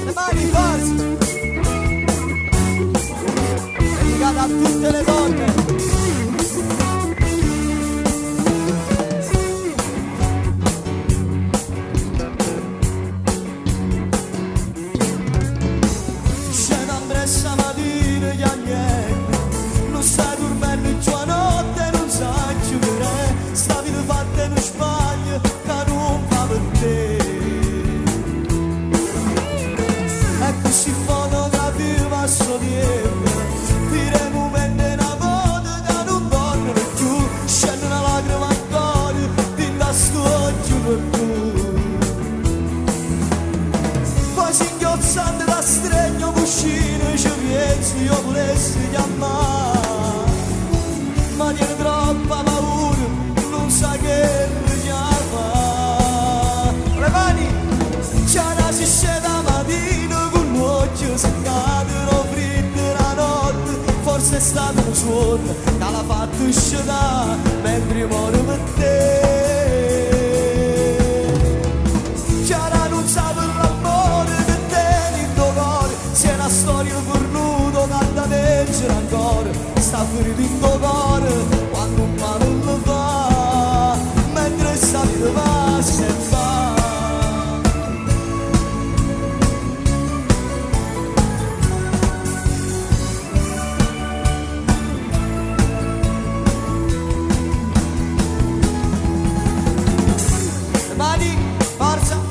le mani forza, dedicata a tutte le donne. Stamattina gli agnelli non stai dormendo giù a notte, non sai chiudere sta vita fatta in Spagna che non fa per te. E questi fotografi passo dietro per momenti una foto che non torna più, scende una lacrima ancora ti sto occhio per tu. Poi singhiozzando da stregno cuscino ci penso io volessi chiamare, ma tiene troppa paura, non sa che mi chiama. Le mani c'era si scende la mattina con l'occhio seccato, freddo la notte, forse è stato un suono che l'ha fatto uscire mentre muore per te. C'era non sa per l'amore che tieni in tuo cuore, se è una storia fornuta che da leggere ancora, sta ferito in tuo cuore quando un male lo fa, mentre sta vita passa e va. Le mani, forza!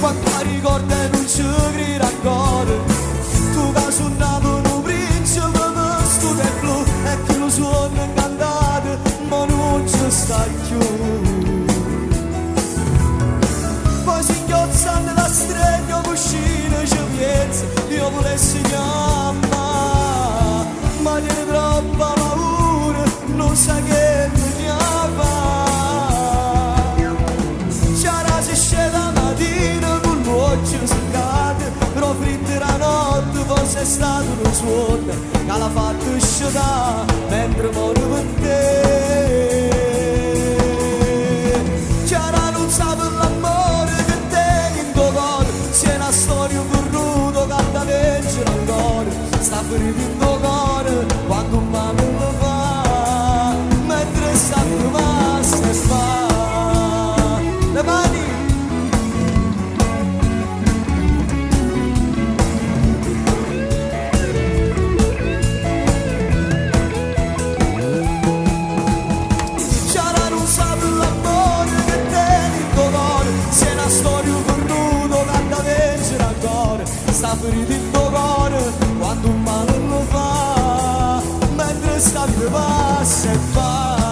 Quanto ricorda non ci crede ancora, tu che sei nato un principe vestito di blu e che lo suono incantato ma non ci stai più. Poi singhiozzando da stregno cuscino ci penso io volessi chiamare, ma tiene troppa paura, non sa che mi chiama. C'era si scende la mattina con l'occhio seccato, però fritta la notte forse è stato uno suono che l'ha fatto uscire mentre muore per te. C'era non sa per l'amore che tieni in tuo cuore, se è una storia cornuta che da leggere ancora, sta ferito in tuo cuore quando un male lo fa, mentre sta passa e fa. Le mani c'era non sa per l'amore che tieni in tuo cuore, se è una storia perduta che da leggere ancora, sta ferito in tuo cuore quando un male lo fa, mentre sta vita passa e va.